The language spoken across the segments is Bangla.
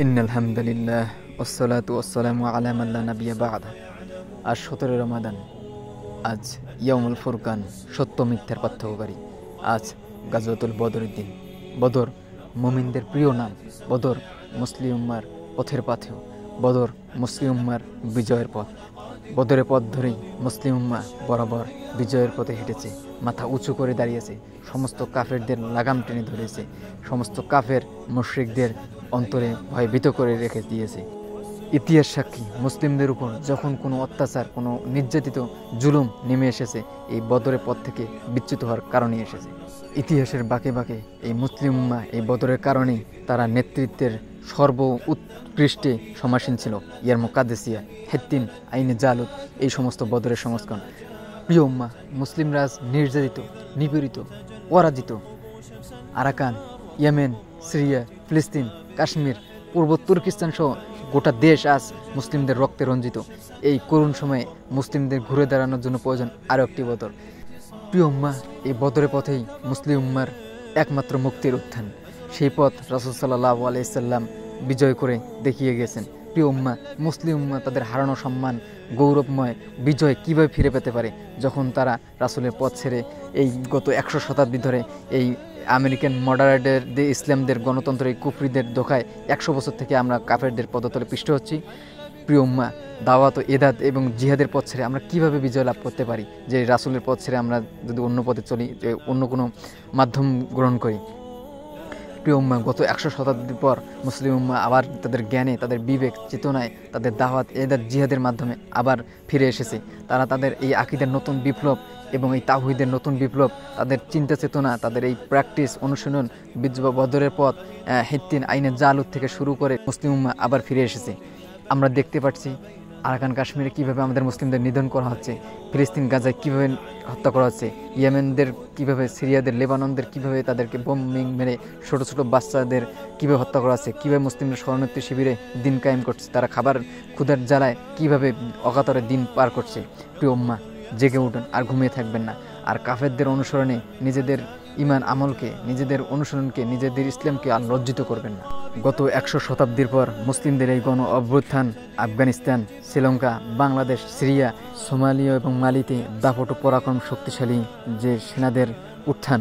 ইন্নাল হামদুলিল্লাহ ওয়াসসালাতু ওয়াসসালামু আলা মান লা নাবিয়্যা বা'দা। আজ 17 রমাদান, আজ ইয়াউমুল ফুরকান, সত্য মিথ্যার পার্থক্যকারী। আজ গাজওয়াতুল বদরের দিন। বদর মুমিনদের প্রিয় নাম। বদর মুসলিম উম্মার পথের পাথেয়। বদর মুসলিম উম্মার বিজয়ের পথ। বদরের পথ ধরেই মুসলিম উম্মা বরাবর বিজয়ের পথে হেঁটেছে, মাথা উঁচু করে দাঁড়িয়েছে, সমস্ত কাফেরদের লাগাম টেনে ধরেছে, সমস্ত কাফের মুশরিকদের অন্তরে ভয়ভীত করে রেখে দিয়েছে। ইতিহাস সাক্ষী, মুসলিমদের উপর যখন কোনো অত্যাচার, কোনো নির্যাতিত জুলুম নেমে এসেছে, এই বদরের পথ থেকে বিচ্যুত হওয়ার কারণেই এসেছে। ইতিহাসের বাঁকে বাঁকে এই মুসলিম উম্মাহ এই বদরের কারণেই তারা নেতৃত্বের সর্ব উৎকৃষ্টে সমাসীন ছিল। ইয়ারমুক কাদেসিয়া, হেত্তিন, আইনে জালুত, এই সমস্ত বদরের সংস্করণ। প্রিয় উম্মাহ, মুসলিমরা আজ নির্যাতিত, নিপীড়িত, পরাজিত। আরাকান, ইয়েমেন, সিরিয়া, ফিলিস্তিন, কাশ্মীর, পূর্ব তুর্কিস্তান সহ গোটা দেশ আজ মুসলিমদের রক্তে রঞ্জিত। এই করুণ সময়ে মুসলিমদের ঘুরে দাঁড়ানোর জন্য প্রয়োজন আরও একটি বদর। প্রিয় উম্মাহ, এই বদরের পথেই মুসলিম উম্মার একমাত্র মুক্তির উত্থান। সেই পথ রাসূল সাল্লাল্লাহু আলাইহি সাল্লাম বিজয় করে দেখিয়ে গেছেন। প্রিয় উম্মাহ, মুসলিম উম্মাহ তাদের হারানো সম্মান, গৌরবময় বিজয় কীভাবে ফিরে পেতে পারে, যখন তারা রাসূলের পথ ছেড়ে এই গত 100 শতাব্দী ধরে এই আমেরিকান মডারেটদের, ইসলামদের, গণতন্ত্র, এই কুফরিদের ধোকায় 100 বছর থেকে আমরা কাফেরদের পদতলে পিষ্ট হচ্ছি। প্রিয় উম্মাহ, দাওয়াত ও এদাত এবং জিহাদের পথ ছেড়ে আমরা কীভাবে বিজয় লাভ করতে পারি, যে রাসূলের পথ ছেড়ে আমরা যদি অন্য পথে চলি, যে অন্য কোনো মাধ্যম গ্রহণ করি। প্রিয় উম্মাহ, গত 100 শতাব্দীর পর মুসলিম উম্মাহ আবার তাদের জ্ঞানে, তাদের বিবেক চেতনায়, তাদের দাওয়াত এদাত জিহাদের মাধ্যমে আবার ফিরে এসেছে। তারা তাদের এই আকীদার নতুন বিপ্লব এবং এই তাওহীদের নতুন বিপ্লব, তাদের চিন্তা চেতনা, তাদের এই প্র্যাকটিস, অনুশীলন, বদরের পথ, হিত্তিন, আইনে জালুত থেকে শুরু করে মুসলিম উম্মাহ আবার ফিরে এসেছে। আমরা দেখতে পাচ্ছি আরাকান কাশ্মীরে কীভাবে আমাদের মুসলিমদের নিধন করা হচ্ছে, ফিলিস্তিন গাজায় কীভাবে হত্যা করা হচ্ছে, ইয়েমেনদের কীভাবে, সিরিয়াদের, লেবাননদের কীভাবে তাদেরকে বোমিং মেরে ছোটো ছোটো বাচ্চাদের কীভাবে হত্যা করা হচ্ছে, কীভাবে মুসলিমরা শরণার্থী শিবিরে দিন কায়েম করছে, তারা খাবার ক্ষুধার জ্বালায় কীভাবে অকাতরে দিন পার করছে। প্রিয় উম্মাহ, জেগে উঠুন, আর ঘুমিয়ে থাকবেন না। আর কাফেরদের অনুসরণে নিজেদের ইমান আমলকে, নিজেদের অনুসরণকে, নিজেদের ইসলামকে আর লজ্জিত করবেন না। গত 100 শতাব্দীর পর মুসলিমদের এই গণ অভ্যুত্থান আফগানিস্তান, শ্রীলঙ্কা, বাংলাদেশ, সিরিয়া, সোমালিয়া এবং মালিতে দাপট ও পরাক্রম শক্তিশালী যে সেনাদের উত্থান,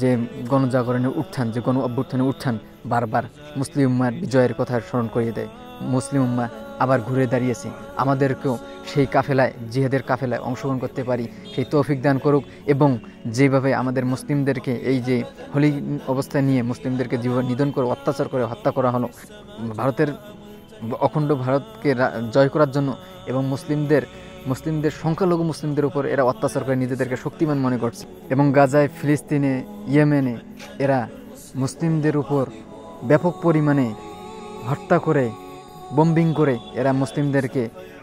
যে গণজাগরণের উত্থান, যে গণ অভ্যুত্থানের উত্থান বারবার মুসলিম উম্মার বিজয়ের কথা স্মরণ করিয়ে দেয়। মুসলিম উম্মাহ আবার ঘুরে দাঁড়িয়েছে। আমাদেরকেও সেই কাফেলায়, জিহাদের কাফেলায় অংশগ্রহণ করতে পারি সেই তৌফিক দান করুক। এবং যেভাবে আমাদের মুসলিমদেরকে এই যে হোলি অবস্থায় নিয়ে মুসলিমদেরকে যেভাবে নিধন করে, অত্যাচার করে হত্যা করা হলো, ভারতের অখণ্ড ভারতকে জয় করার জন্য, এবং মুসলিমদের সংখ্যালঘু মুসলিমদের উপর এরা অত্যাচার করে নিজেদেরকে শক্তিমান মনে করছে। এবং গাজায়, ফিলিস্তিনে, ইয়েমেনে এরা মুসলিমদের উপর ব্যাপক পরিমাণে হত্যা করে, বম্বিং করে এরা মুসলিমদেরকে,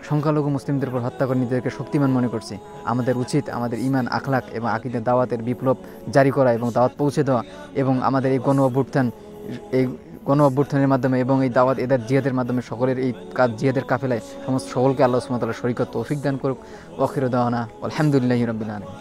সংখ্যালঘু মুসলিমদের উপর হত্যা করে নিজেদেরকে শক্তিমান মনে করছে। আমাদের উচিত আমাদের ইমান, আখলাক এবং আকীদা দাওয়াতের বিপ্লব জারি করা এবং দাওয়াত পৌঁছে দেওয়া, এবং আমাদের এই গণ অভ্যুত্থানের মাধ্যমে এবং এই দাওয়াত এদাত জিহাদের মাধ্যমে সকলের এই কাজ, জিহাদের কাফেলায় সমস্ত সকলকে আল্লাহ সুবহানাহু ওয়া তাআলা শরীকত তৌফিক দান করুক। ওয়া আখিরু দাওয়ানা আলহামদুলিল্লাহি রাব্বিল আলামিন।